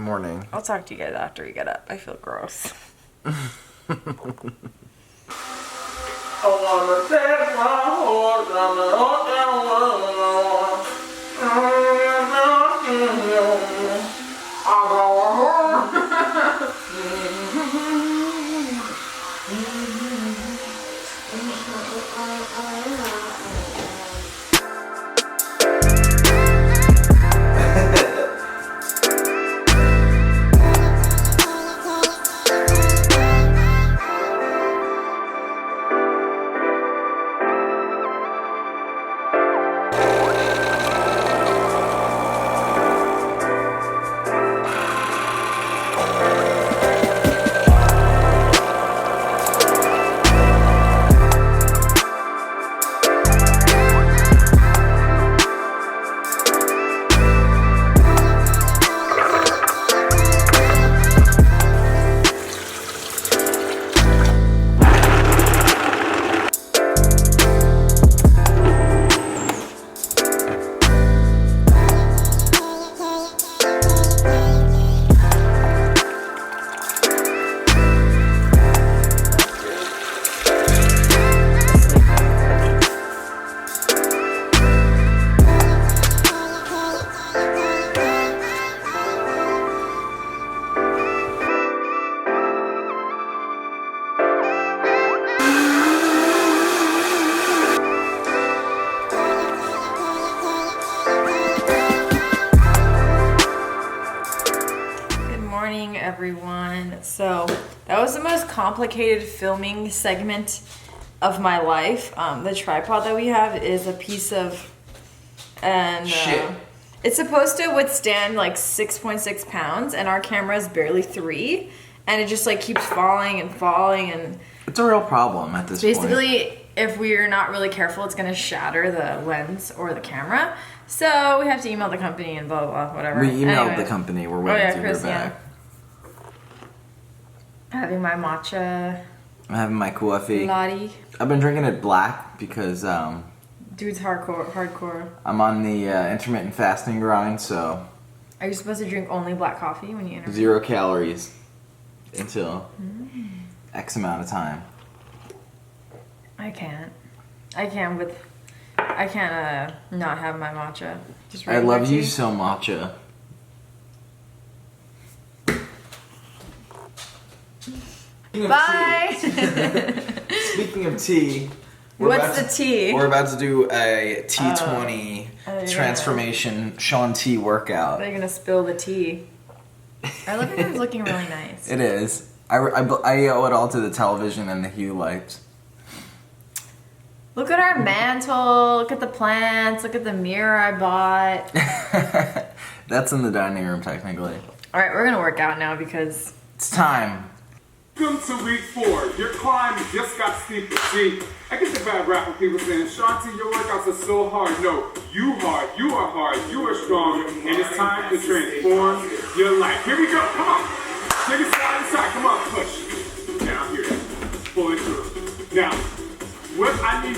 morning. I'll talk to you guys after you get up. I feel gross. I wanna take my horse down the old town road. Everyone. So that was the most complicated filming segment of my life. The tripod that we have is a piece of shit. It's supposed to withstand like 6.6 pounds, and our camera is barely 3, and it just like keeps falling and falling, and it's a real problem at this point. Basically, if we're not really careful, it's gonna shatter the lens or the camera. So we have to email the company and blah blah blah, whatever. We emailed the company. We're waiting to hear back. Yeah. Having my matcha. I'm having my coffee. Latte. I've been drinking it black because dude's hardcore. I'm on the intermittent fasting grind, so. Are you supposed to drink only black coffee when you intermittent? 0 calories until X amount of time. I can't not have my matcha. Just I love you so, matcha. Bye! Speaking of tea, what's the tea? We're about to do a T20 transformation Shaun T workout. They're gonna spill the tea. Our living room's looking really nice. It is. I owe it all to the television and the hue lights. Look at our mantle, look at the plants, look at the mirror I bought. That's in the dining room, technically. Alright, we're gonna work out now because it's time. Welcome to week 4. Your climb just got steeper. See, I get the bad rap when people saying, Shanti, your workouts are so hard. No, you are hard, you are strong, and it's time to transform your life. Here we go, come on. Take it side to side, come on, push. Down here, pull it through. Now, what I need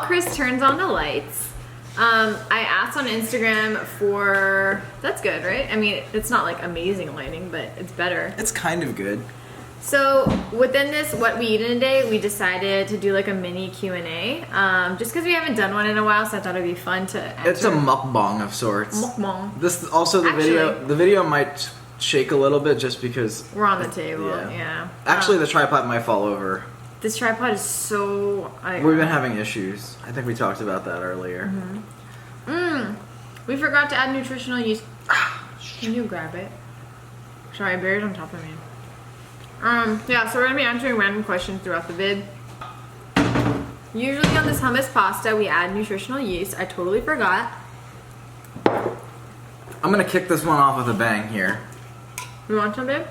Chris turns on the lights, I asked on Instagram for, that's good, right? I mean, it's not like amazing lighting, but it's better. It's kind of good. So within this, what we eat in a day, we decided to do like a mini Q&A, just because we haven't done one in a while, so I thought it'd be fun to answer. It's a mukbang of sorts. Mukbang. This also the video might shake a little bit just because We're on the table, yeah. Actually, the tripod might fall over. This tripod is so... We've been having issues. I think we talked about that earlier. We forgot to add nutritional yeast. Can you grab it? Sorry, I buried it on top of me. Yeah, so we're gonna be answering random questions throughout the vid. Usually on this hummus pasta, we add nutritional yeast. I totally forgot. I'm gonna kick this one off with a bang here. You want some, babe?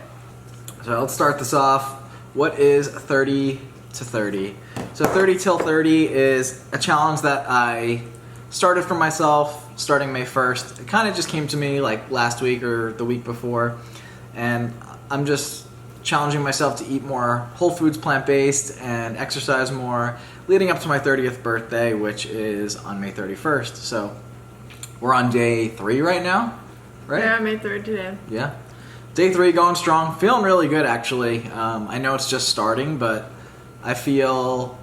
So let's start this off. What is 30 to 30? So 30 till 30 is a challenge that I started for myself starting May 1st. It kind of just came to me like last week or the week before. And I'm just challenging myself to eat more whole foods, plant-based, and exercise more leading up to my 30th birthday, which is on May 31st. So we're on day 3 right now, right? Yeah, May 3rd today. Yeah. Day 3 going strong. Feeling really good, actually. I know it's just starting, but I feel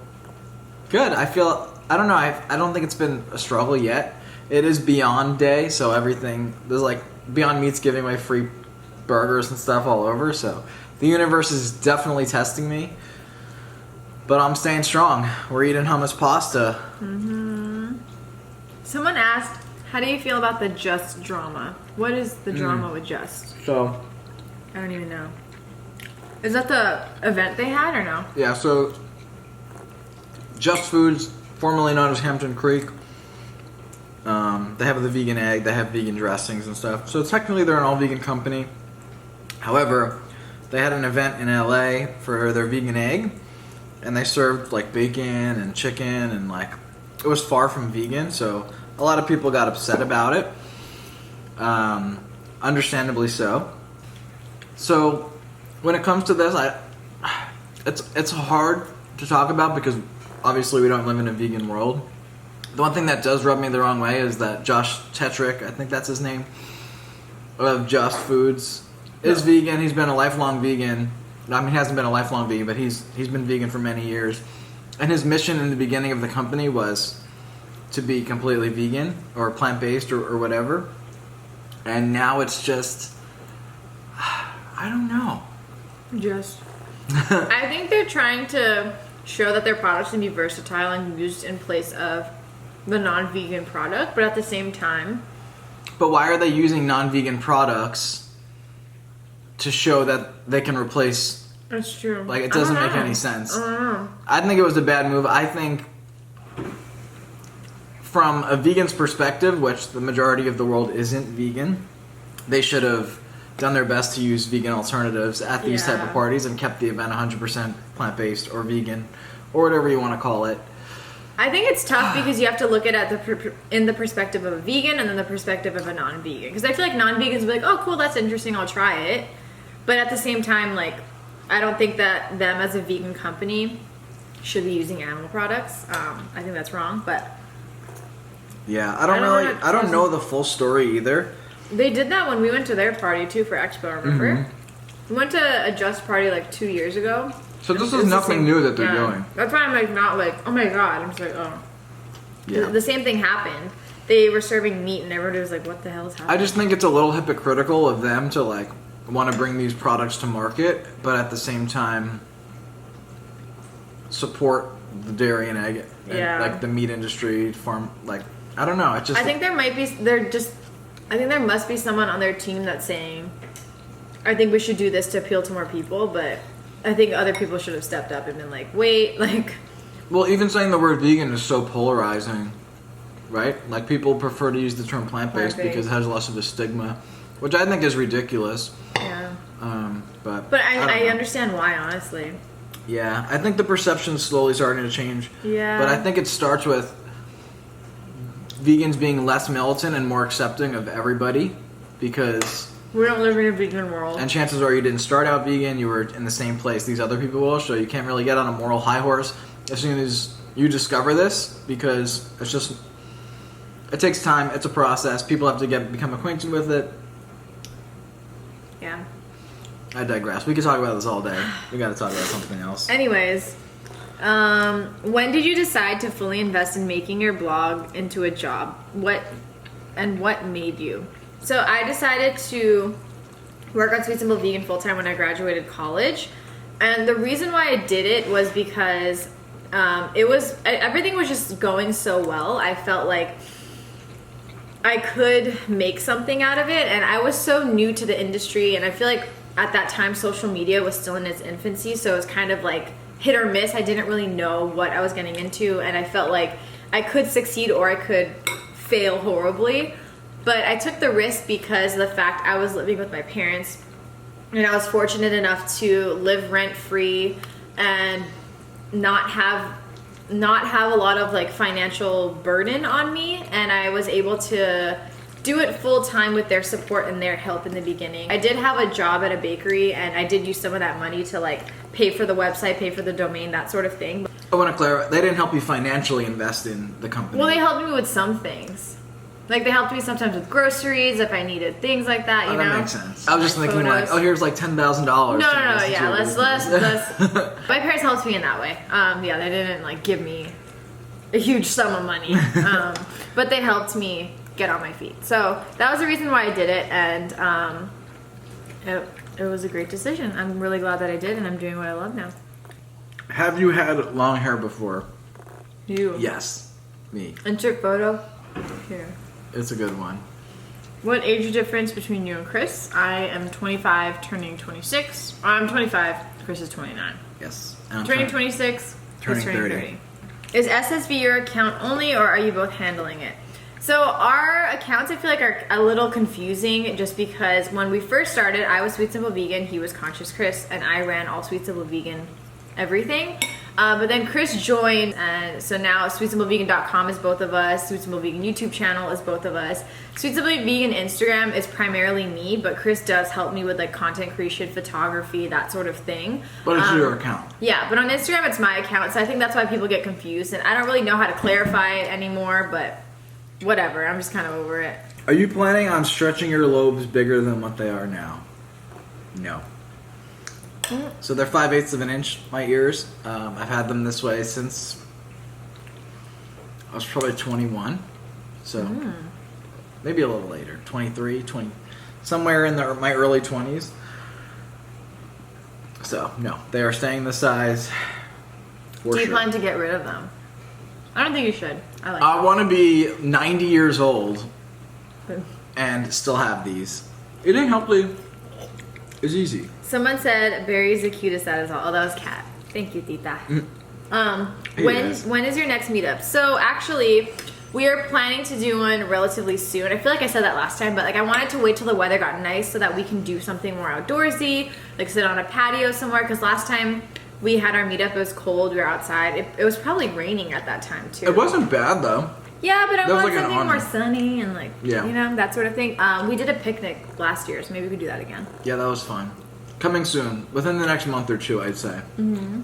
good. I don't know, I don't think it's been a struggle yet. It is Beyond Day, so everything, there's like Beyond Meat's giving away free burgers and stuff all over, so the universe is definitely testing me. But I'm staying strong. We're eating hummus pasta. Someone asked, how do you feel about the Just drama? What is the drama with Just? So, I don't even know. Is that the event they had or no? yeah, so Just Foods, formerly known as Hampton Creek, they have the vegan egg, they have vegan dressings and stuff. So technically they're an all-vegan company. However, they had an event in LA for their vegan egg, and they served like bacon and chicken, and like it was far from vegan, so a lot of people got upset about it. Understandably so. So when it comes to this, it's hard to talk about because obviously we don't live in a vegan world. The one thing that does rub me the wrong way is that Josh Tetrick, I think that's his name, of Just Foods, is vegan. He's been a lifelong vegan. I mean, he hasn't been a lifelong vegan, but he's been vegan for many years. And his mission in the beginning of the company was to be completely vegan or plant-based or whatever. And now it's just, I don't know. Just. I think they're trying to show that their products can be versatile and used in place of the non-vegan product, but at the same time... But why are they using non-vegan products to show that they can replace... That's true. Like, it doesn't make any sense. I don't know. I think it was a bad move. I think from a vegan's perspective, which the majority of the world isn't vegan, they should have done their best to use vegan alternatives at these type of parties and kept the event 100% plant-based or vegan or whatever you want to call it. I think it's tough because you have to look at it in the perspective of a vegan and then the perspective of a non-vegan. Because I feel like non-vegans will be like, oh, cool, that's interesting, I'll try it. But at the same time, like, I don't think that them as a vegan company should be using animal products. I think that's wrong, but... Yeah, I don't know the full story either. They did that when we went to their party, too, for Expo, remember? We went to a Just party, like, 2 years ago. So this is nothing new that they're doing. That's why I'm, like, not like, oh my god. I'm just like, oh. Yeah. The same thing happened. They were serving meat and everybody was like, what the hell is happening? I just think it's a little hypocritical of them to, like, want to bring these products to market, but at the same time support the dairy and egg and, like, the meat industry, farm, like, I don't know. It just... I think there must be someone on their team that's saying, I think we should do this to appeal to more people, but I think other people should have stepped up and been like, wait, like... Well, even saying the word vegan is so polarizing, right? Like, people prefer to use the term plant-based because it has less of a stigma, which I think is ridiculous. Yeah. But I understand why, honestly. Yeah, I think the perception's slowly starting to change. Yeah. But I think it starts with vegans being less militant and more accepting of everybody because... We don't live in a vegan world. And chances are you didn't start out vegan, you were in the same place these other people will, so you can't really get on a moral high horse as soon as you discover this, because it takes time. It's a process. People have to become acquainted with it. Yeah. I digress. We could talk about this all day. We got to talk about something else. Anyways, when did you decide to fully invest in making your blog into a job? What made you? So I decided to work on Sweet Simple Vegan full time when I graduated college, and the reason why I did it was because everything was just going so well. I felt like I could make something out of it, and I was so new to the industry, and I feel like at that time social media was still in its infancy, so it was kind of like hit or miss. I didn't really know what I was getting into, and I felt like I could succeed or I could fail horribly. But I took the risk because of the fact I was living with my parents, and I was fortunate enough to live rent free and not have a lot of like financial burden on me, and I was able to do it full time with their support and their help in the beginning. I did have a job at a bakery, and I did use some of that money to like pay for the website, pay for the domain, that sort of thing. I want to clarify, they didn't help you financially invest in the company. Well, they helped me with some things. Like, they helped me sometimes with groceries if I needed things like that, you know? That makes sense. I was just thinking photos. like, here's like $10,000. No, yeah, let's my parents helped me in that way. Yeah, they didn't like give me a huge sum of money, but they helped me get on my feet. So that was the reason why I did it, and it was a great decision. I'm really glad that I did, and I'm doing what I love now. Have you had long hair before? You? Yes, me. Insert photo here. It's a good one. What age difference between you and Chris? I am 25, turning 26. I'm 25. Chris is 29. Yes. Turning 26. Turning Chris 30. Is SSV your account only, or are you both handling it? So our accounts, I feel like, are a little confusing, just because when we first started, I was Sweet Simple Vegan, he was Conscious Chris, and I ran all Sweet Simple Vegan everything. But then Chris joined, and so now SweetSimpleVegan.com is both of us. Sweet Simple Vegan YouTube channel is both of us. Sweet Simple Vegan Instagram is primarily me, but Chris does help me with like content creation, photography, that sort of thing. But it's your account. Yeah, but on Instagram it's my account, so I think that's why people get confused, and I don't really know how to clarify it anymore, but whatever, I'm just kind of over it. Are you planning on stretching your lobes bigger than what they are now? No. So they're 5/8 of an inch, my ears. I've had them this way since I was probably 21. So maybe a little later, 23, 20, somewhere in my early 20s. So no, they are staying this size. Do you plan to get rid of them? I don't think you should. I want to be 90 years old and still have these. Eating healthy is easy. Someone said Barry's the cutest out of us all. Oh, that was Kat. Thank you, Tita. When is your next meetup? So actually, we are planning to do one relatively soon. I feel like I said that last time, but like I wanted to wait till the weather got nice so that we can do something more outdoorsy, like sit on a patio somewhere. Because last time we had our meetup, it was cold. We were outside. It was probably raining at that time too. It wasn't bad though. Yeah, but I want like something more sunny and like, yeah, you know, that sort of thing. We did a picnic last year, so maybe we could do that again. Yeah, that was fun. Coming soon, within the next month or two, I'd say. Mm-hmm.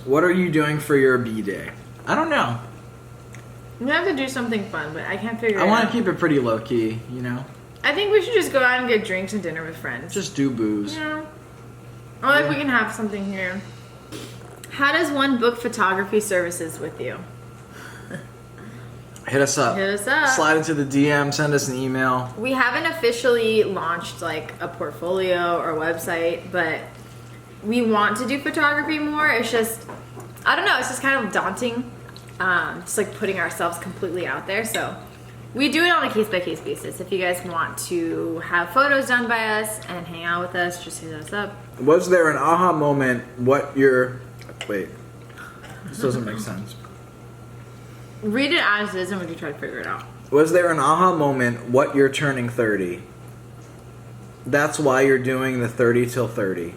What are you doing for your B-Day? I don't know. We have to do something fun, but I can't figure it out. I want to keep it pretty low-key, you know? I think we should just go out and get drinks and dinner with friends. Just do booze. Yeah. Or like we can have something here. How does one book photography services with you? Hit us up. Hit us up. Slide into the DM, send us an email. We haven't officially launched like a portfolio or website, but we want to do photography more. It's just, I don't know, it's just kind of daunting. Just like putting ourselves completely out there. So we do it on a case-by-case basis. If you guys want to have photos done by us and hang out with us, just hit us up. Was there an aha moment wait, this doesn't make sense. Read it as is and we can try to figure it out. Was there an aha moment what you're turning 30? That's why you're doing the 30 till 30.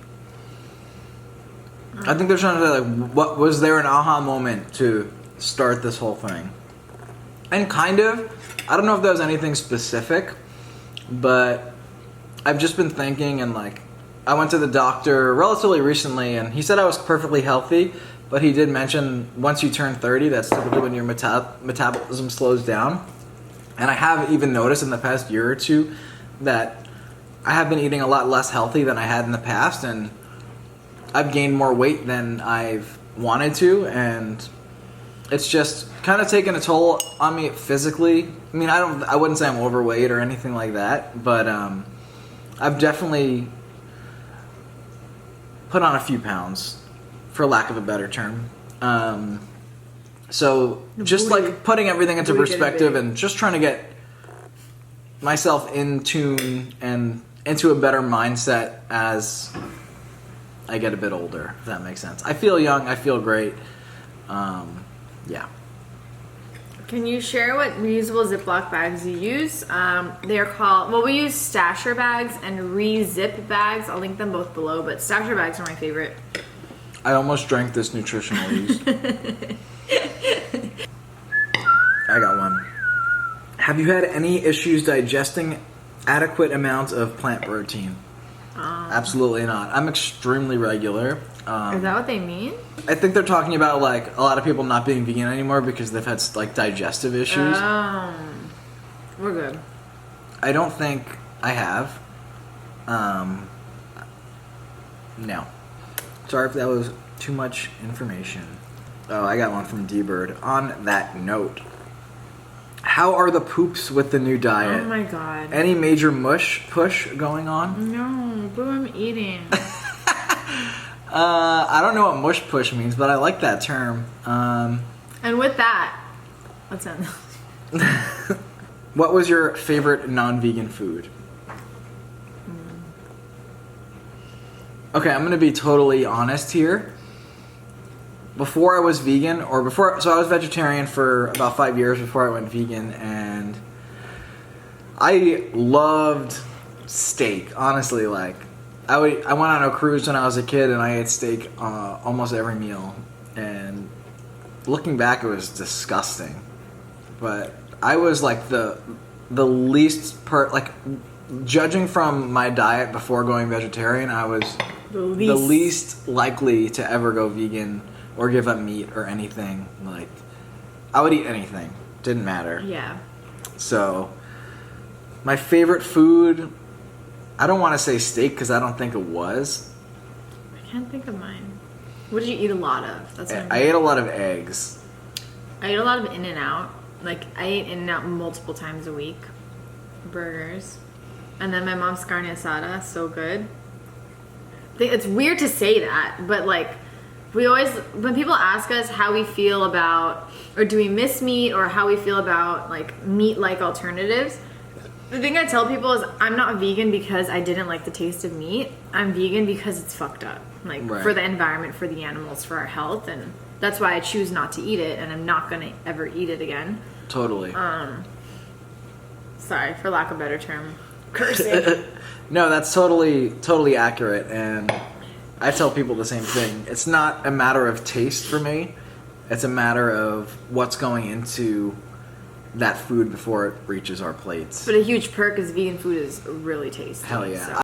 I think they're trying to say like, what was there an aha moment to start this whole thing? And kind of, I don't know if there was anything specific, but I've just been thinking, and like I went to the doctor relatively recently and he said I was perfectly healthy, but he did mention once you turn 30, that's typically when your metabolism slows down. And I have even noticed in the past year or two that I have been eating a lot less healthy than I had in the past, and I've gained more weight than I've wanted to, and it's just kind of taken a toll on me physically. I mean, I wouldn't say I'm overweight or anything like that, but I've definitely put on a few pounds, for lack of a better term. So just like putting everything into perspective and just trying to get myself in tune and into a better mindset as I get a bit older, if that makes sense. I feel young, I feel great. Yeah. Can you share what reusable Ziploc bags you use? They are called, well, we use stasher bags and re-zip bags. I'll link them both below, but stasher bags are my favorite. I almost drank this nutritional use. I got one. Have you had any issues digesting adequate amounts of plant protein? Absolutely not. I'm extremely regular. Is that what they mean? I think they're talking about like a lot of people not being vegan anymore because they've had like digestive issues. We're good. I don't think I have. No. Sorry if that was too much information. Oh, I got one from D-Bird. On that note, how are the poops with the new diet? Oh my god. Any major push going on? No, but I'm eating. I don't know what mush push means, but I like that term. And with that, let's end. What was your favorite non-vegan food? Okay, I'm gonna be totally honest here. Before I was vegan, so I was vegetarian for about 5 years before I went vegan, and I loved steak. Honestly, like I went on a cruise when I was a kid, and I ate steak almost every meal. And looking back, it was disgusting. But I was like the least judging from my diet before going vegetarian, I was the least likely to ever go vegan or give up meat or anything. Like, I would eat anything. Didn't matter. Yeah. So, my favorite food, I don't want to say steak because I don't think it was. I can't think of mine. What did you eat a lot of? That's what I ate a lot of eggs. I ate a lot of In-N-Out. Like, I ate In-N-Out multiple times a week. Burgers. And then my mom's carne asada, so good. It's weird to say that, but like, when people ask us how we feel about, or do we miss meat, or how we feel about like meat-like alternatives, the thing I tell people is I'm not vegan because I didn't like the taste of meat. I'm vegan because it's fucked up. Like, right. For the environment, for the animals, for our health, and that's why I choose not to eat it, and I'm not gonna ever eat it again. Totally. Sorry, for lack of a better term. Cursing. No, that's totally accurate, and I tell people the same thing. It's not a matter of taste for me. It's a matter of what's going into that food before it reaches our plates. But a huge perk is vegan food is really tasty. Hell yeah. So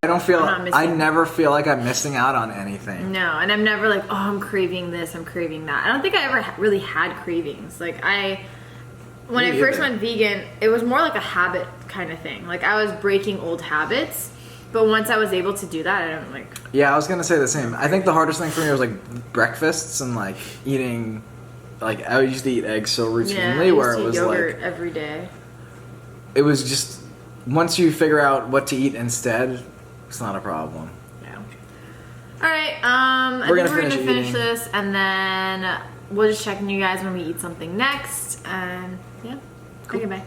I never feel like I'm missing out on anything. No, and I'm never like, oh, I'm craving this, I'm craving that. I don't think I ever really had cravings. Like, when I first went vegan, it was more like a habit kind of thing. Like, I was breaking old habits. But once I was able to do that, I don't like... Yeah, I was going to say the same. I think the hardest thing for me was, like, breakfasts and, like, eating... Like, I used to eat eggs so routinely where it was, yogurt like... every day. It was just... Once you figure out what to eat instead, it's not a problem. Yeah. All right, we're gonna finish this, and then we'll just check in you guys when we eat something next. And, yeah. Cool. Okay, bye.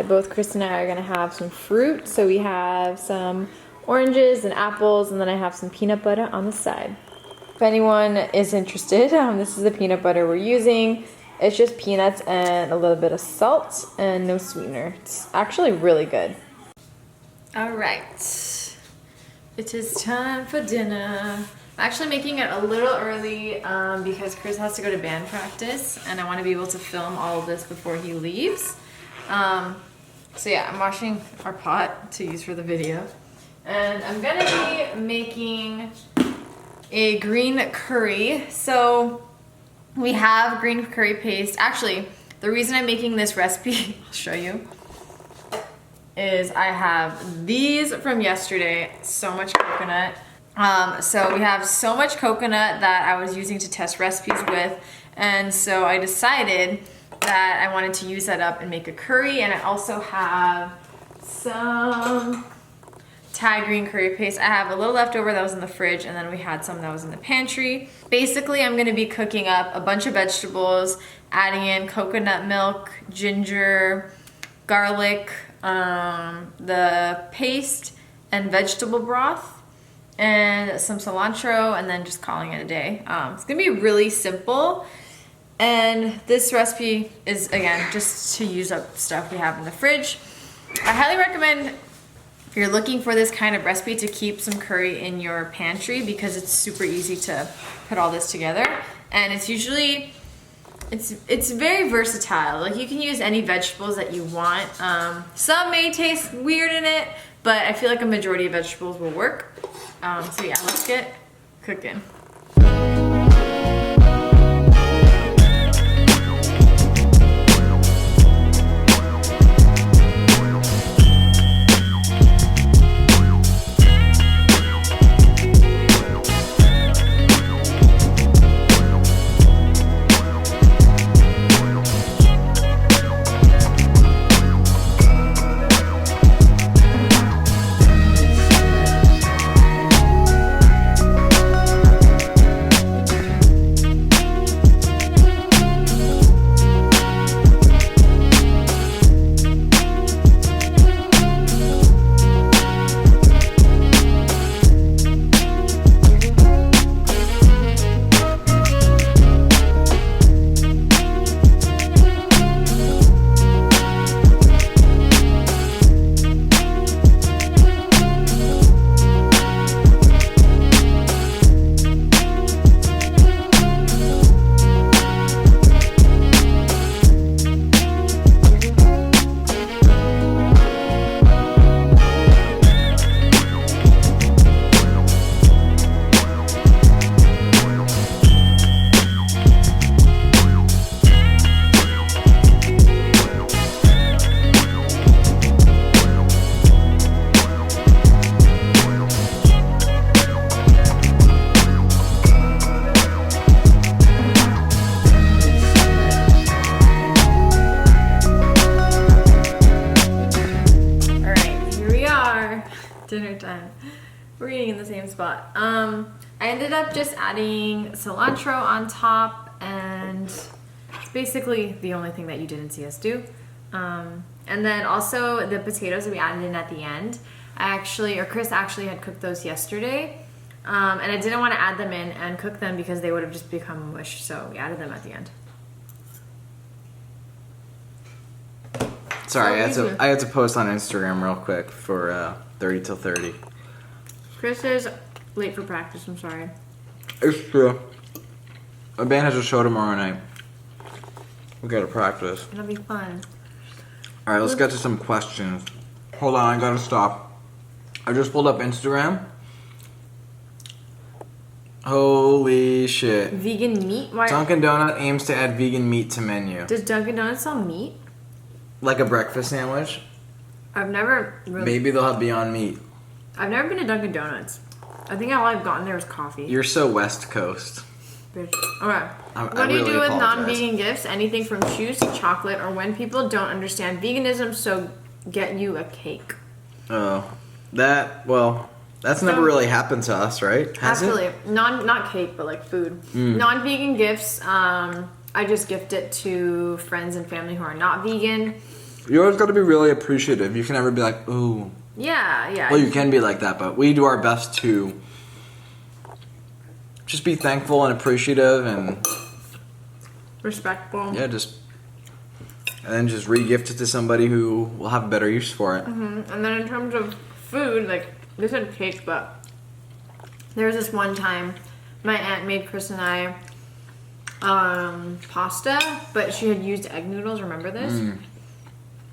both Chris and I are gonna have some fruit. So we have some oranges and apples, and then I have some peanut butter on the side. If anyone is interested, this is the peanut butter we're using. It's just peanuts and a little bit of salt and no sweetener. It's actually really good. All right, it is time for dinner. I'm actually making it a little early because Chris has to go to band practice and I want to be able to film all of this before he leaves. So yeah, I'm washing our pot to use for the video. And I'm gonna be making a green curry. So we have green curry paste. Actually, the reason I'm making this recipe, I'll show you, is I have these from yesterday. So much coconut. So we have so much coconut that I was using to test recipes with. And so I decided that I wanted to use that up and make a curry. And I also have some Thai green curry paste. I have a little leftover that was in the fridge, and then we had some that was in the pantry. Basically, I'm gonna be cooking up a bunch of vegetables, adding in coconut milk, ginger, garlic, the paste, and vegetable broth, and some cilantro, and then just calling it a day. It's gonna be really simple. And this recipe is, again, just to use up stuff we have in the fridge. I highly recommend, if you're looking for this kind of recipe, to keep some curry in your pantry because it's super easy to put all this together. And it's usually, it's very versatile. Like, you can use any vegetables that you want. Some may taste weird in it, but I feel like a majority of vegetables will work. So yeah, let's get cooking. Dinner time. We're eating in the same spot. I ended up just adding cilantro on top, and it's basically the only thing that you didn't see us do. And then also the potatoes that we added in at the end. Chris actually had cooked those yesterday, and I didn't want to add them in and cook them because they would have just become mush, so we added them at the end. Sorry, I had to post on Instagram real quick for 30 till 30. Chris is late for practice, I'm sorry. It's true. My band has a show tomorrow night. We gotta practice. It'll be fun. Alright, let's get to some questions. Hold on, I gotta stop. I just pulled up Instagram. Holy shit. Vegan meat? Why? Dunkin' Donut aims to add vegan meat to menu. Does Dunkin' Donuts sell meat? Like a breakfast sandwich? I've never really... Maybe they'll have Beyond Meat. I've never been to Dunkin' Donuts. I think all I've gotten there is coffee. You're so West Coast. Bitch. Okay. I What do you really do with apologize. non-vegan gifts? Anything from shoes to chocolate, or when people don't understand veganism, so get you a cake. Oh. That's never really happened to us, right? Has Absolutely. it? Not cake, but like food. Non-vegan gifts, I just gift it to friends and family who are not vegan. You always got to be really appreciative. You can never be like, ooh. Yeah. Well, you can be like that, but we do our best to just be thankful and appreciative and respectful. yeah, and then just re-gift it to somebody who will have a better use for it. Mm-hmm. And then in terms of food, like they said cake, but there was this one time my aunt made Chris and I pasta, but she had used egg noodles. Remember this?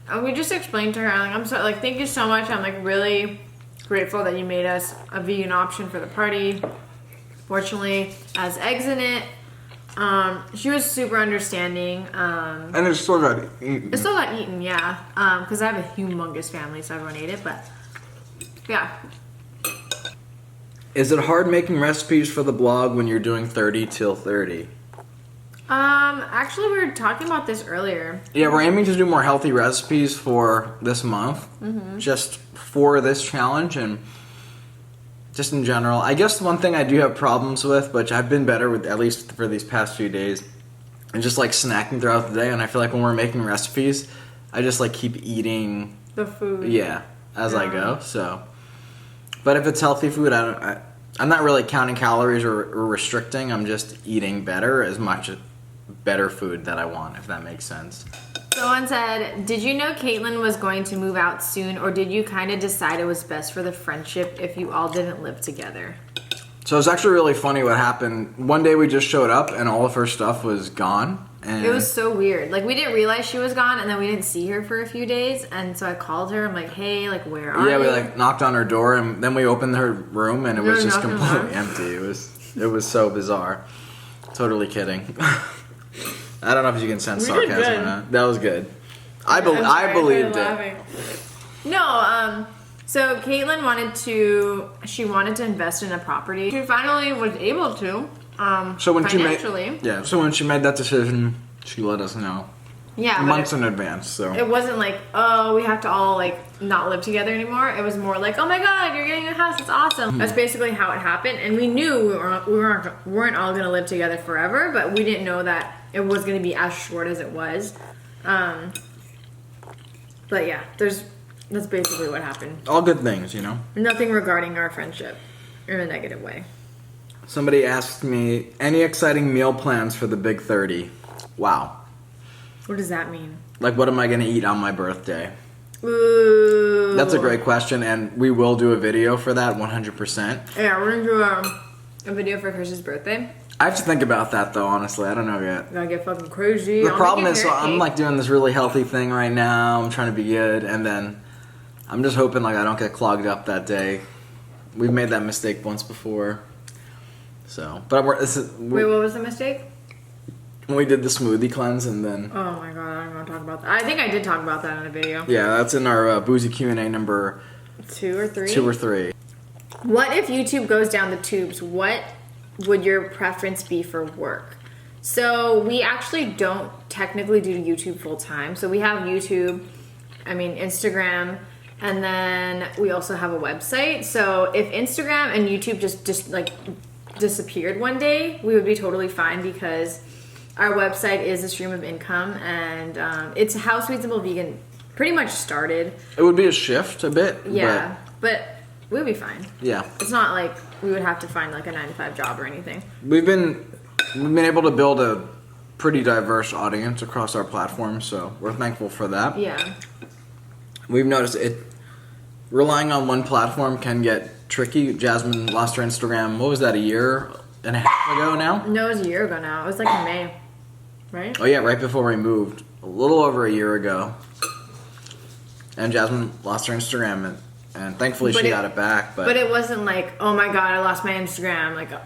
And we just explained to her, I'm so like, thank you so much. I'm like really grateful that you made us a vegan option for the party. Fortunately, it has eggs in it. She was super understanding. And it still got eaten. It still got eaten, yeah. Because I have a humongous family, so everyone ate it. But yeah. Is it hard making recipes for the blog when you're doing 30 till 30? Actually, we were talking about this earlier. Yeah, we're aiming to do more healthy recipes for this month, just for this challenge and just in general. I guess the one thing I do have problems with, which I've been better with at least for these past few days, and just like snacking throughout the day. And I feel like when we're making recipes, I just like keep eating the food. Yeah, as I go. So, but if it's healthy food, I'm not really counting calories or restricting. I'm just eating better, as much better food that I want, if that makes sense. Someone said, did you know Caitlin was going to move out soon, or did you kind of decide it was best for the friendship if you all didn't live together? So it's actually really funny what happened. One day we just showed up and all of her stuff was gone. And it was so weird. Like, we didn't realize she was gone, and then we didn't see her for a few days, and so I called her. I'm like, hey, like, where are you? Yeah, we like knocked on her door, and then we opened her room, and it was just nothing completely wrong. empty. It was so bizarre. Totally kidding. I don't know if you can sense We did sarcasm good. or not. That was good. I I'm sorry, I believed started it. laughing. No, so Caitlin wanted to invest in a property. She finally was able to, So when financially. so when she made that decision, she let us know Yeah, but months in advance. So it wasn't like, oh, we have to all like not live together anymore. It was more like, oh my god, you're getting a house, it's awesome. That's basically how it happened, and we knew we weren't all gonna live together forever, but we didn't know that it was gonna be as short as it was. But yeah, that's basically what happened. all good things, you know. Nothing regarding our friendship in a negative way. Somebody asked me, any exciting meal plans for the big 30? Wow. What does that mean? Like, what am I gonna eat on my birthday? Ooh. That's a great question, and we will do a video for that 100%. Yeah, we're gonna do a video for Chris's birthday. I have to think about that though, honestly. I don't know yet. Gotta get fucking crazy. The I'll problem make a is, so carrot I'm cake. like doing this really healthy thing right now. I'm trying to be good, and then I'm just hoping like I don't get clogged up that day. We've made that mistake once before. So, but Wait, what was the mistake? when we did the smoothie cleanse, and then Oh my god, I don't want to talk about that. I think I did talk about that in a video. yeah, that's in our boozy Q&A number 2 or 3? 2 or 3. What if YouTube goes down the tubes? What would your preference be for work? So we actually don't technically do YouTube full time. So we have YouTube, Instagram, and then we also have a website. So if Instagram and YouTube just like disappeared one day, we would be totally fine because our website is a stream of income, and it's how Sweet Simple Vegan pretty much started. It would be a shift a bit. Yeah, but we'd be fine. Yeah. It's not like we would have to find like a 9-to-5 job or anything. We've been able to build a pretty diverse audience across our platform, so we're thankful for that. Yeah. We've noticed relying on one platform can get tricky. Jasmine lost her Instagram, what was that, a year and a half ago now? No, it was a year ago now. It was like in May, right? Oh yeah, right before we moved. A little over a year ago. And Jasmine lost her Instagram, and thankfully she got it back. But it wasn't like, oh my god, I lost my Instagram. Like, I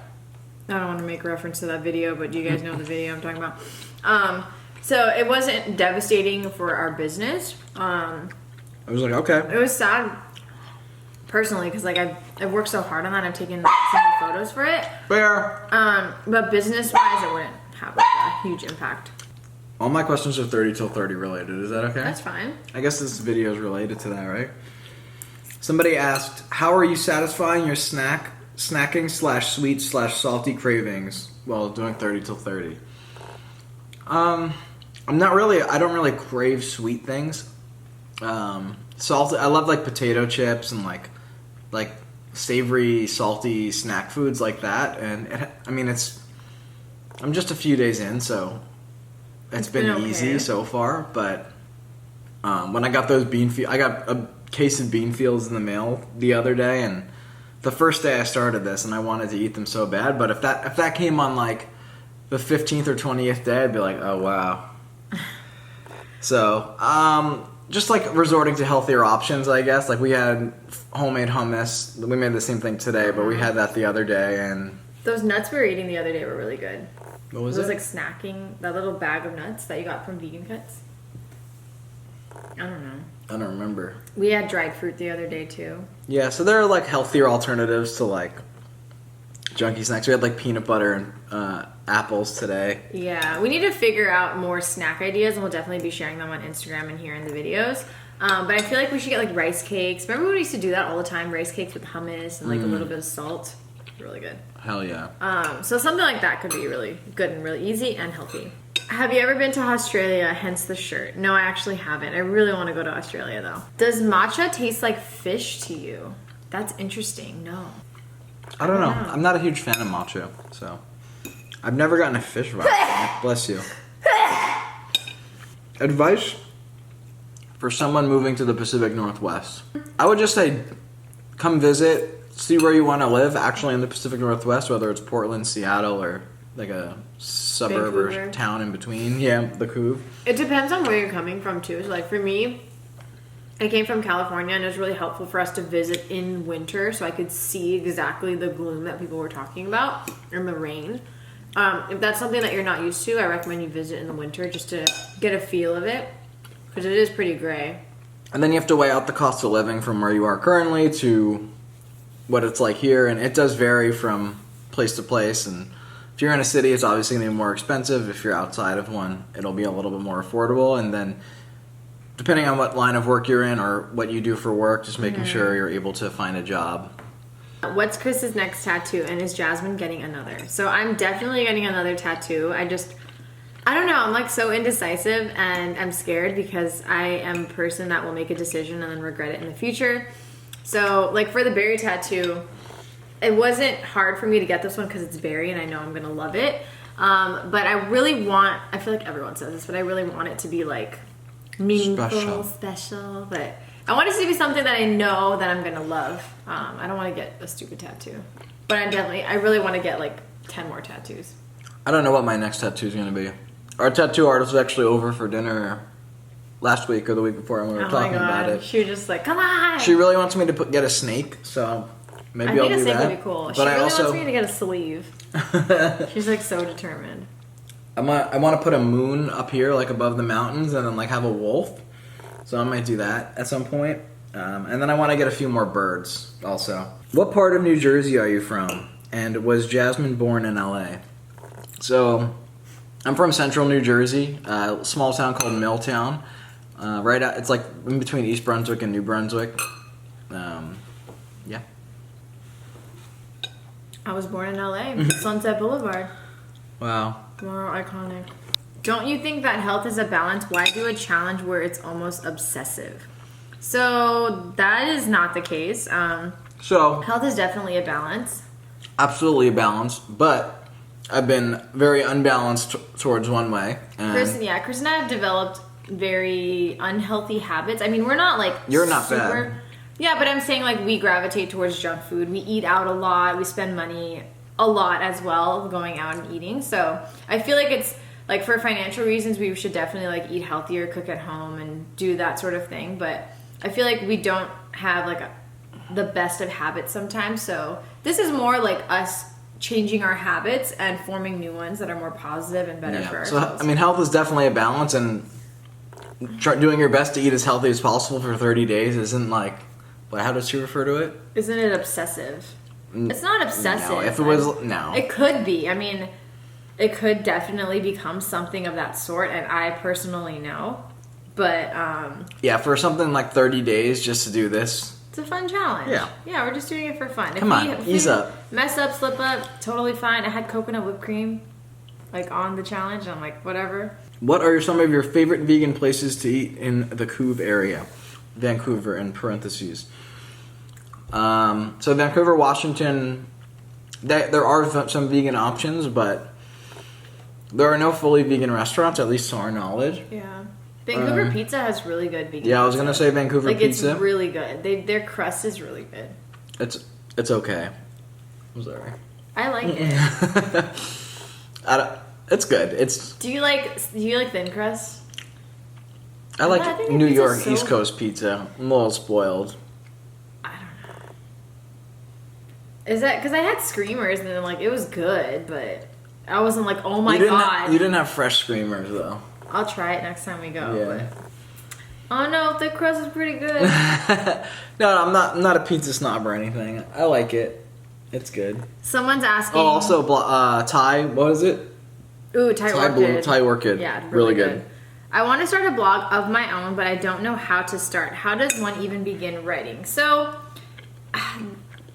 don't want to make reference to that video, but you guys know the video I'm talking about. So it wasn't devastating for our business. I was like, okay. It was sad personally because like I've worked so hard on that. I've taken so many photos for it. Fair. But business wise, it wouldn't have like a huge impact. All my questions are 30 till 30 related. Is that okay? That's fine. I guess this video is related to that, right? Somebody asked, how are you satisfying your snacking slash sweet slash salty cravings while doing 30 till 30? I don't really crave sweet things. Salty. I love like potato chips and like savory, salty snack foods like that. And I'm just a few days in, so it's been okay. easy so far. But when I got those I got a case of bean fields in the mail the other day, and the first day I started this, and I wanted to eat them so bad. But if that came on like the 15th or 20th day, I'd be like, oh wow. So just like resorting to healthier options, I guess. Like we had homemade hummus. We made the same thing today, but we had that the other day, and Those nuts we were eating the other day were really good. what was It was it? like snacking, that little bag of nuts that you got from Vegan Cuts. I don't know. I don't remember. We had dried fruit the other day too. Yeah, so there are like healthier alternatives to like junky snacks. We had like peanut butter and apples today. Yeah, we need to figure out more snack ideas, and we'll definitely be sharing them on Instagram and here in the videos. But I feel like we should get like rice cakes. Remember when we used to do that all the time? Rice cakes with hummus and like a little bit of salt. Really good. Hell yeah. So something like that could be really good and really easy and healthy. Have you ever been to Australia, hence the shirt? No, I actually haven't. I really want to go to Australia though. Does matcha taste like fish to you? That's interesting. No. I don't know. know. I'm not a huge fan of matcha, so I've never gotten a fish vibe. Bless you. Advice for someone moving to the Pacific Northwest. I would just say come visit, see where you want to live actually in the Pacific Northwest, whether it's Portland, Seattle, or like a suburb Vancouver. or town in between. Yeah, the Couve. It depends on where you're coming from too. So like for me, I came from California, and it was really helpful for us to visit in winter so I could see exactly the gloom that people were talking about and the rain. If that's something that you're not used to, I recommend you visit in the winter just to get a feel of it, because it is pretty gray. And then you have to weigh out the cost of living from where you are currently to what it's like here, and it does vary from place to place. And if you're in a city, it's obviously going to be more expensive. If you're outside of one, it'll be a little bit more affordable. And then depending on what line of work you're in or what you do for work, just making sure you're able to find a job. What's Chris's next tattoo, and is Jasmine getting another? So I'm definitely getting another tattoo. I don't know, I'm like so indecisive, and I'm scared because I am a person that will make a decision and then regret it in the future. So like for the berry tattoo, it wasn't hard for me to get this one because it's berry and I know I'm gonna love it. But I really want, I feel like everyone says this, but I really want it to be like meaningful, special. But I want it to be something that I know that I'm gonna love. I don't want to get a stupid tattoo, but I really want to get like 10 more tattoos. I don't know what my next tattoo is going to be. Our tattoo artist was actually over for dinner last week or the week before, and we were talking about it. She was just like, come on. She really wants me to get a snake, so maybe I'll do that. I think a snake would be cool. But She I really also wants me to get a sleeve. She's like so determined. I want to put a moon up here, like above the mountains, and then like have a wolf. So I might do that at some point. And then I want to get a few more birds also. What part of New Jersey are you from? And was Jasmine born in LA? So I'm from central New Jersey, a small town called Milltown. It's like in between East Brunswick and New Brunswick. Yeah. I was born in LA, Sunset Boulevard. Wow. More iconic. Don't you think that health is a balance? Why do a challenge where it's almost obsessive? So that is not the case. So Health is definitely a balance. absolutely a balance, but I've been very unbalanced towards one way. And Chris and I have developed very unhealthy habits. I mean, we're not like You're not bad. Yeah, but I'm saying like we gravitate towards junk food. We eat out a lot. We spend money a lot as well going out and eating. So I feel like it's like for financial reasons, we should definitely like eat healthier, cook at home, and do that sort of thing. But I feel like we don't have like the best of habits sometimes. So this is more like us changing our habits and forming new ones that are more positive and better for ourselves. So I mean, health is definitely a balance, and doing your best to eat as healthy as possible for 30 days isn't like. But how does she refer to it? Isn't it obsessive? It's not obsessive. No, if it was, no. It could be. I mean, it could definitely become something of that sort, and I personally know. But, yeah, for something like 30 days just to do this. it's a fun challenge. Yeah. Yeah, we're just doing it for fun. Come on, ease up. Mess up, slip up, totally fine. I had coconut whipped cream, like, on the challenge. I'm like, whatever. What are some of your favorite vegan places to eat in the Couve area? Vancouver in parentheses. So Vancouver, Washington, there are some vegan options, but there are no fully vegan restaurants, at least to our knowledge. Yeah. Vancouver pizza has really good vegan Yeah, I was pizza. gonna say Vancouver pizza. It's really good. Their crust is really good. It's okay. I'm sorry. I like it. It's good. Do you like thin crust? I I like think New pizza's York so- East Coast pizza. I'm a little spoiled. I don't know. Is that because I had Screamers and then like it was good, but I wasn't like, oh my god. You didn't have fresh Screamers though. I'll try it next time we go. Yeah. But... Oh no, the crust is pretty good. No, I'm not a pizza snob or anything. I like it. It's good. Someone's asking. Oh, also Thai. What is it? Ooh, Thai Orchid. Thai Orchid. Yeah, really good. I want to start a blog of my own, but I don't know how to start. How does one even begin writing? So,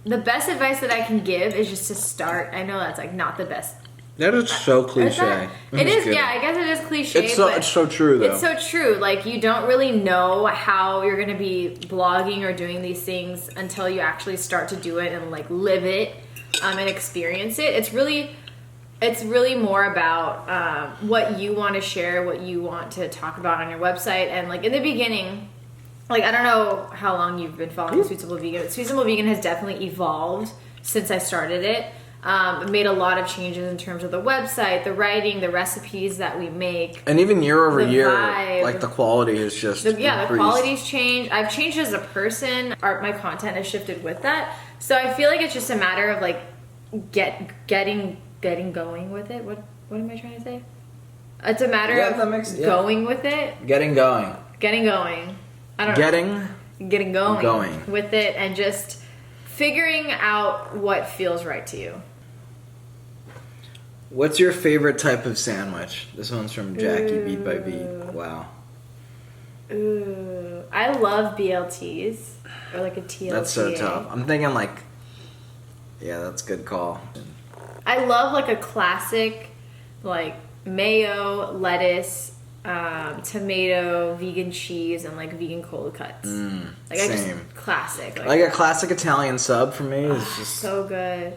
the best advice that I can give is just to start. I know that's like not the best. That is so cliche. It is, yeah, I guess it is cliche. It's so true, though. It's so true. Like, you don't really know how you're going to be blogging or doing these things until you actually start to do it and, like, live it and experience it. It's really more about what you want to share, what you want to talk about on your website. And, like, in the beginning, like, I don't know how long you've been following Sweet Simple Vegan, but Sweet Simple Vegan has definitely evolved since I started it. Made a lot of changes in terms of the website, the writing, the recipes that we make. And even year over the year, vibe. like the quality has just The increased. quality's changed. I've changed as a person. My content has shifted with that. So I feel like it's just a matter of like getting going with it. What am I trying to say? It's a matter of going with it. Getting going. Getting going. I don't know. Getting going with it and just figuring out what feels right to you. What's your favorite type of sandwich? This one's from Jackie, Beat by Beat. Wow. Ooh, I love BLTs or like a TLTA. That's so tough. I'm thinking like, yeah, that's a good call. I love like a classic, like mayo, lettuce, tomato, vegan cheese, and like vegan cold cuts. Like same. I just classic. Like a classic Italian sub for me is just so good.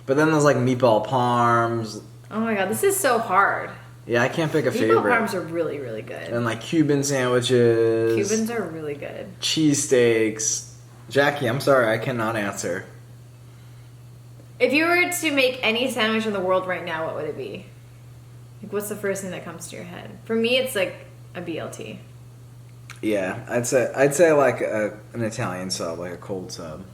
But then there's like meatball parms. Oh my god, this is so hard. Yeah, I can't pick a favorite. Meatball parms are really, really good. And like Cuban sandwiches. Cubans are really good. Cheesesteaks. Jackie, I'm sorry, I cannot answer. If you were to make any sandwich in the world right now, what would it be? Like, what's the first thing that comes to your head? For me, it's like a BLT. Yeah, I'd say like an Italian sub, like a cold sub.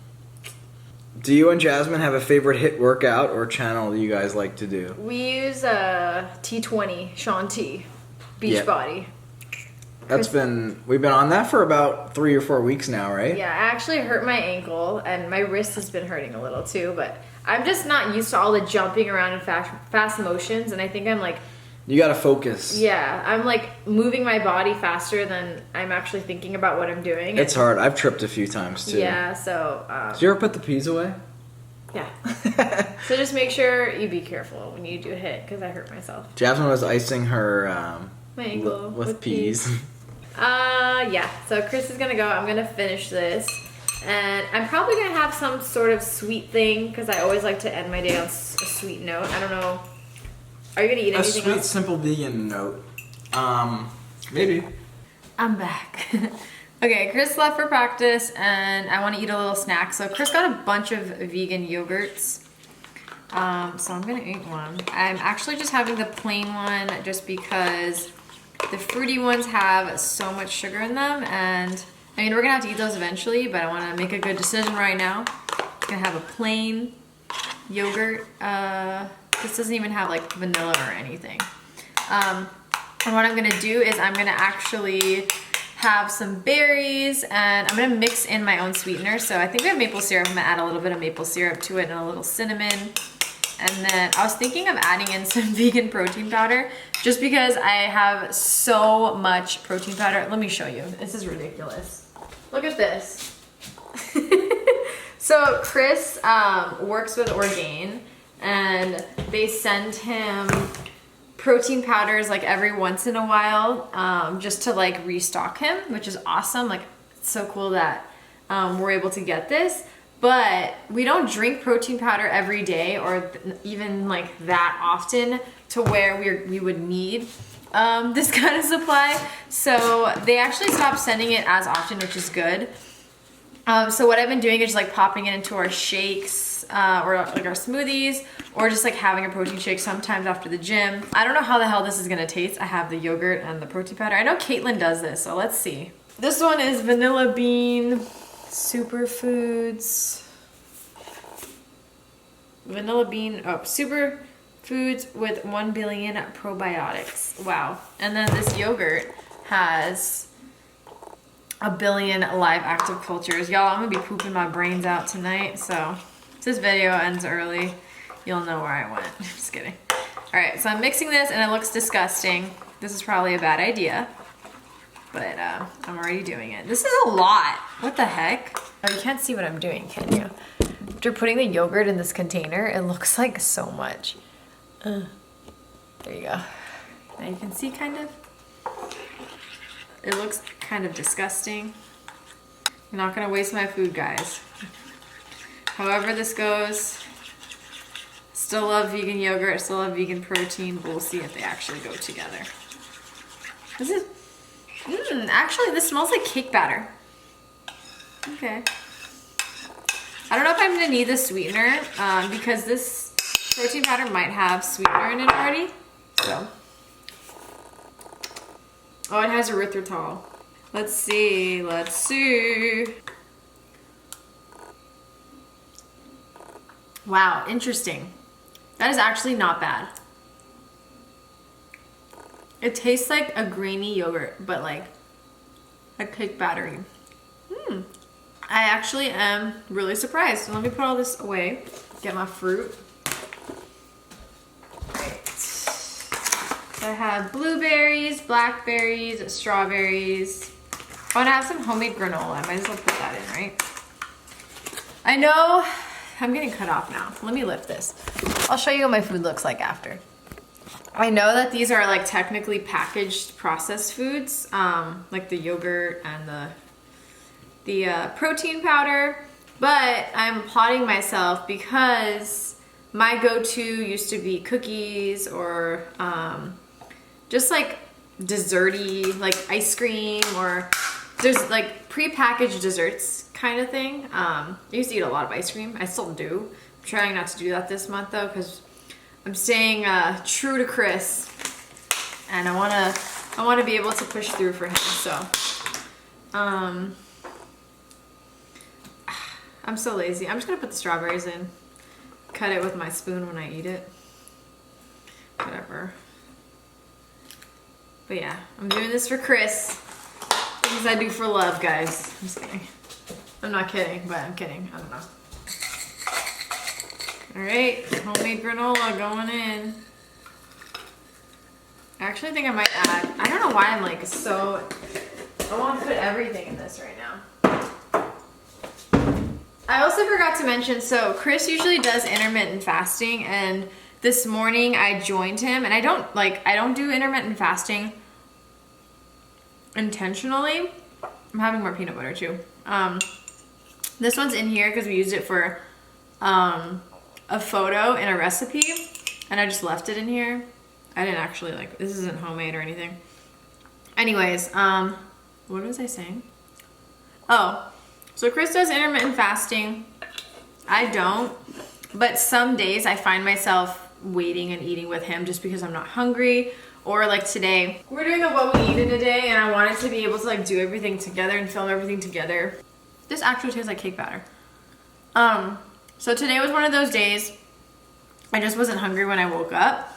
Do you and Jasmine have a favorite hit workout or channel that you guys like to do? We use T20, Sean T, Beachbody. We've been on that for about 3 or 4 weeks now, right? Yeah, I actually hurt my ankle, and my wrist has been hurting a little too, but I'm just not used to all the jumping around and fast motions, and I think I'm like... You gotta focus. Yeah, I'm like moving my body faster than I'm actually thinking about what I'm doing. It's hard. I've tripped a few times too. Yeah, so... Did you ever put the peas away? Yeah. So just make sure you be careful when you do hit, because I hurt myself. Jasmine was icing her My ankle with peas. Yeah, so Chris is gonna go. I'm gonna finish this. And I'm probably gonna have some sort of sweet thing, because I always like to end my day on a sweet note. I don't know. Are you gonna eat anything sweet, else? simple vegan note. Maybe. I'm back. Okay, Chris left for practice, and I want to eat a little snack. So Chris got a bunch of vegan yogurts. So I'm gonna eat one. I'm actually just having the plain one, just because the fruity ones have so much sugar in them, and I mean we're gonna have to eat those eventually, but I want to make a good decision right now. I'm gonna have a plain yogurt. This doesn't even have like vanilla or anything. And what I'm gonna do is I'm gonna actually have some berries, and I'm gonna mix in my own sweetener. So I think we have maple syrup. I'm gonna add a little bit of maple syrup to it and a little cinnamon. And then I was thinking of adding in some vegan protein powder, just because I have so much protein powder. Let me show you. This is ridiculous. Look at this. So Chris works with Orgain, and they send him protein powders like every once in a while, just to like restock him, which is awesome. Like, it's so cool that we're able to get this. But we don't drink protein powder every day or even like that often to where we would need this kind of supply. So they actually stopped sending it as often, which is good. So what I've been doing is just like popping it into our shakes or like our smoothies, or just like having a protein shake sometimes after the gym. I don't know how the hell this is gonna taste. I have the yogurt and the protein powder. I know Caitlin does this, so let's see. This one is vanilla bean superfoods. Vanilla bean, superfoods with 1 billion probiotics. Wow. And then this yogurt has 1 billion live active cultures. Y'all, I'm gonna be pooping my brains out tonight, so if this video ends early, you'll know where I went. Just kidding. All right, so I'm mixing this and it looks disgusting. This is probably a bad idea, but I'm already doing it. This is a lot. What the heck? Oh, you can't see what I'm doing, can you? After putting the yogurt in this container, it looks like so much. There you go. Now you can see kind of. It looks kind of disgusting. I'm not gonna waste my food, guys. However this goes, still love vegan yogurt, still love vegan protein, but we'll see if they actually go together. This is, actually this smells like cake batter. Okay. I don't know if I'm gonna need the sweetener because this protein powder might have sweetener in it already, so. Oh, it has erythritol. Let's see, let's see. Wow, interesting. That is actually not bad. It tastes like a grainy yogurt, but like a cake battery. I actually am really surprised. So let me put all this away, get my fruit. Right. So I have blueberries, blackberries, strawberries. Oh, and I have some homemade granola. I might as well put that in, right? I know I'm getting cut off now. Let me lift this. I'll show you what my food looks like after. I know that these are like technically packaged processed foods, like the yogurt and the protein powder, but I'm applauding myself because my go-to used to be cookies or just like desserty, like ice cream, or there's like pre-packaged desserts kind of thing. I used to eat a lot of ice cream. I still do. I'm trying not to do that this month though, because I'm staying true to Chris, and I wanna be able to push through for him. So, I'm so lazy. I'm just gonna put the strawberries in, cut it with my spoon when I eat it. Whatever. But yeah, I'm doing this for Chris. Things I do for love, guys. I'm just kidding. I'm not kidding, but I'm kidding. I don't know. Alright, homemade granola going in. I actually think I might add, I don't know why I'm like so, I want to put everything in this right now. I also forgot to mention, so Chris usually does intermittent fasting, and this morning I joined him, and I don't do intermittent fasting intentionally. I'm having more peanut butter too. This one's in here because we used it for a photo in a recipe, and I just left it in here. I didn't actually this isn't homemade or anything. Anyways, what was I saying? Oh, so Chris does intermittent fasting. I don't, but some days I find myself waiting and eating with him just because I'm not hungry. Or like today, we're doing a what we eat in a day, and I wanted to be able to like do everything together and film everything together. This actually tastes like cake batter. So today was one of those days. I just wasn't hungry when I woke up.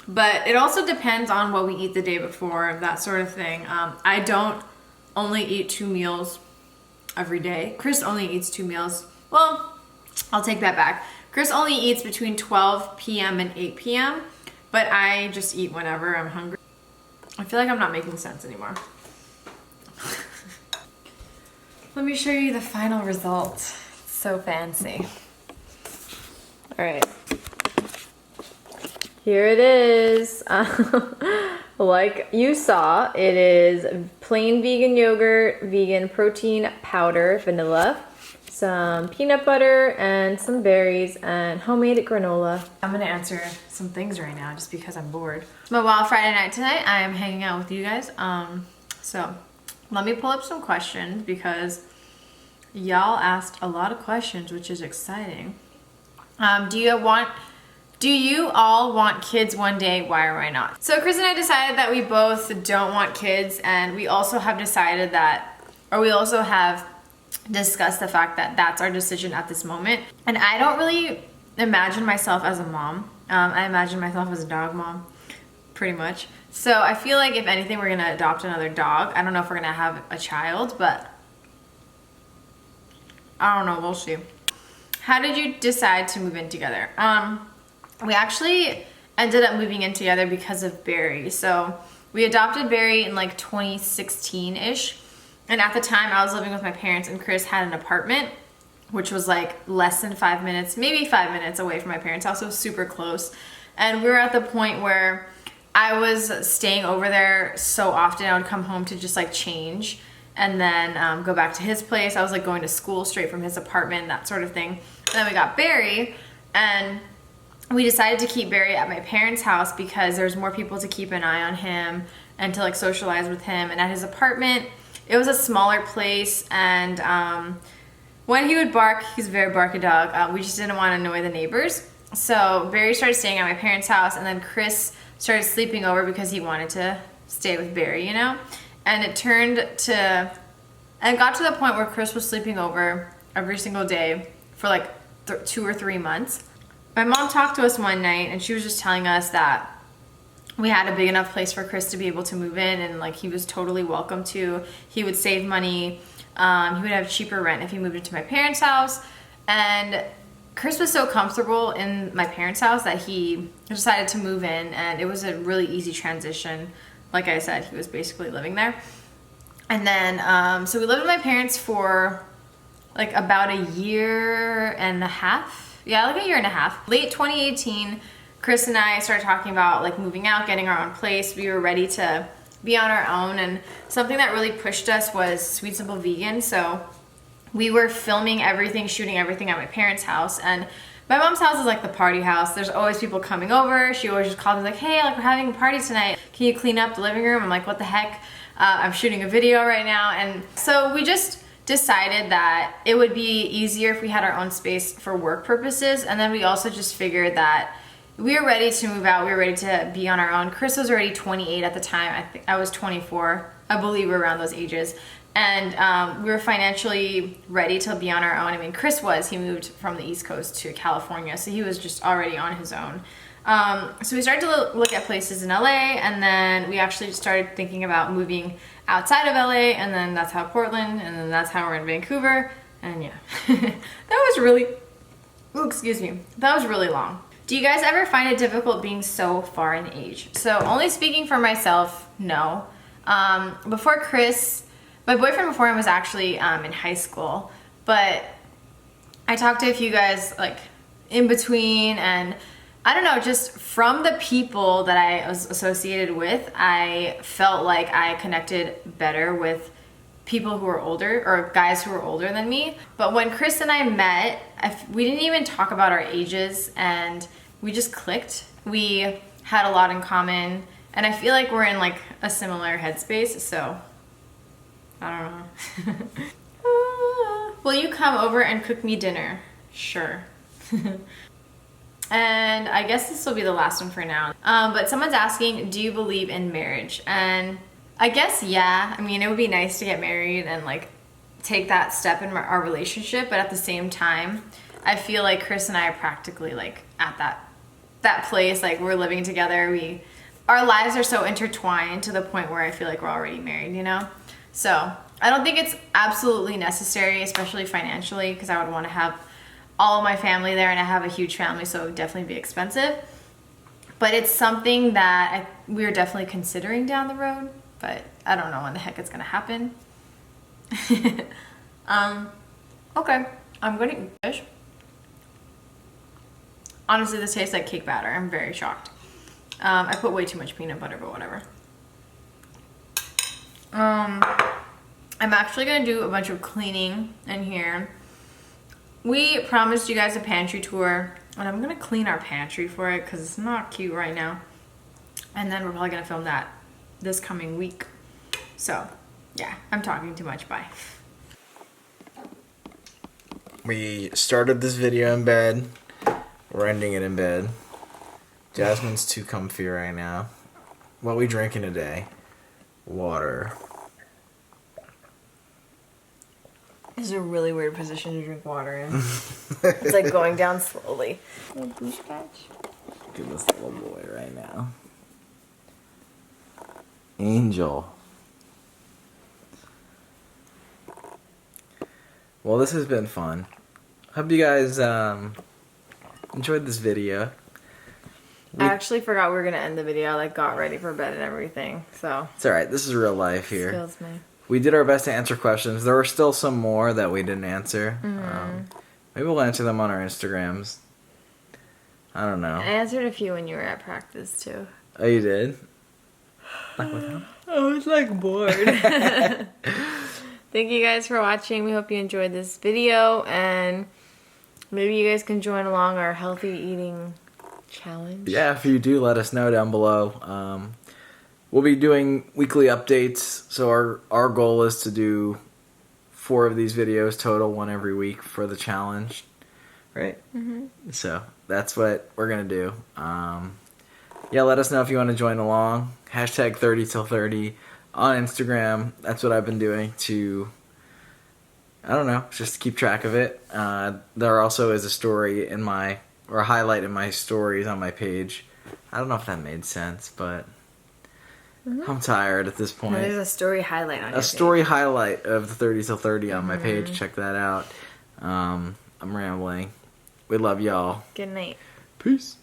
But it also depends on what we eat the day before, that sort of thing. I don't only eat 2 meals every day. Chris only eats 2 meals. Well, I'll take that back. Chris only eats between 12 p.m. and 8 p.m. But I just eat whenever I'm hungry. I feel like I'm not making sense anymore. Let me show you the final result. It's so fancy. All right. Here it is. Like you saw, it is plain vegan yogurt, vegan protein powder, vanilla, some peanut butter, and some berries, and homemade granola. I'm gonna answer some things right now just because I'm bored. But while Friday night tonight, I am hanging out with you guys. So let me pull up some questions because y'all asked a lot of questions, which is exciting. Do you all want kids one day? Why or why not? So Chris and I decided that we both don't want kids, and we also have decided that, or we also have discussed the fact that that's our decision at this moment. And I don't really imagine myself as a mom. I imagine myself as a dog mom, pretty much. So I feel like if anything, we're gonna adopt another dog. I don't know if we're gonna have a child, but I don't know, we'll see. How did you decide to move in together? We actually ended up moving in together because of Barry. So we adopted Barry in like 2016-ish. And at the time I was living with my parents, and Chris had an apartment, which was like less than 5 minutes, maybe 5 minutes away from my parents' house. It was super close. And we were at the point where I was staying over there so often. I would come home to just like change and then go back to his place. I was like going to school straight from his apartment, that sort of thing. And then we got Barry, and we decided to keep Barry at my parents' house because there's more people to keep an eye on him and to like socialize with him. And at his apartment, it was a smaller place, and when he would bark, he's a very barky dog, we just didn't want to annoy the neighbors. So Barry started staying at my parents' house, and then Chris started sleeping over because he wanted to stay with Barry, you know? And it got to the point where Chris was sleeping over every single day for like 2 or 3 months. My mom talked to us one night, and she was just telling us that we had a big enough place for Chris to be able to move in, and like he was totally welcome to. He would save money. He would have cheaper rent if he moved into my parents' house. And Chris was so comfortable in my parents' house that he decided to move in, and it was a really easy transition. Like I said, he was basically living there. And then, so we lived with my parents for like about a year and a half. Yeah, like a year and a half. Late 2018, Chris and I started talking about like moving out, getting our own place. We were ready to be on our own, and something that really pushed us was Sweet Simple Vegan. So we were filming everything, shooting everything at my parents' house, and my mom's house is like the party house. There's always people coming over. She always just calls me like, hey, like we're having a party tonight. Can you clean up the living room? I'm like, what the heck? I'm shooting a video right now. And so we just decided that it would be easier if we had our own space for work purposes. And then we also just figured that we were ready to move out. We were ready to be on our own. Chris was already 28 at the time. I think I was 24. I believe we're around those ages. And we were financially ready to be on our own. I mean, Chris was. He moved from the East Coast to California, so he was just already on his own. So we started to look at places in LA, and then we actually started thinking about moving outside of LA, and then that's how Portland, and then that's how we're in Vancouver. And yeah, that was really, that was really long. Do you guys ever find it difficult being so far in age? So only speaking for myself, no. Before Chris, my boyfriend before him was actually in high school, but I talked to a few guys like in between, and I don't know, just from the people that I was associated with, I felt like I connected better with people who were older, or guys who were older than me. But when Chris and I met, we didn't even talk about our ages, and we just clicked. We had a lot in common, and I feel like we're in like a similar headspace, so I don't know. Will you come over and cook me dinner? Sure. And I guess this will be the last one for now. But someone's asking, do you believe in marriage? And I guess, yeah. I mean, it would be nice to get married and like take that step in our relationship. But at the same time, I feel like Chris and I are practically like at that place. Like we're living together. Our lives are so intertwined to the point where I feel like we're already married, you know? So I don't think it's absolutely necessary, especially financially, because I would want to have all of my family there, and I have a huge family, so it would definitely be expensive. But it's something that we're definitely considering down the road, but I don't know when the heck it's gonna happen. Okay, I'm gonna eat fish. Honestly, this tastes like cake batter. I'm very shocked. I put way too much peanut butter, but whatever. I'm actually gonna do a bunch of cleaning in here. We promised you guys a pantry tour, and I'm gonna clean our pantry for it because it's not cute right now. And then we're probably gonna film that this coming week. So, yeah, I'm talking too much. Bye. We started this video in bed. We're ending it in bed. Jasmine's too comfy right now. What we drinking today? Water. This is a really weird position to drink water in. It's like going down slowly. Little boosh catch. Look at this little boy right now. Angel. Well, this has been fun. Hope you guys enjoyed this video. I actually forgot we were gonna end the video. I like got ready for bed and everything. So It's alright, this is real life here. excuse me. We did our best to answer questions. There were still some more that we didn't answer. Maybe we'll answer them on our Instagrams. I don't know. I answered a few when you were at practice too. Oh, you did? Like with him? I was like bored. Thank you guys for watching. We hope you enjoyed this video, and maybe you guys can join along our healthy eating challenge. Yeah, if you do, let us know down below. We'll be doing weekly updates, so our goal is to do 4 of these videos total, 1 every week for the challenge, right? So that's what we're gonna do. Yeah, let us know if you want to join along. Hashtag 30till30 on Instagram. That's what I've been doing to, I don't know, just to keep track of it. There also is a story in my, or a highlight in my stories on my page. I don't know if that made sense, but I'm tired at this point. There's a story highlight on A story highlight of the 30 till 30 on my page. Check that out. I'm rambling. We love y'all. Good night. Peace.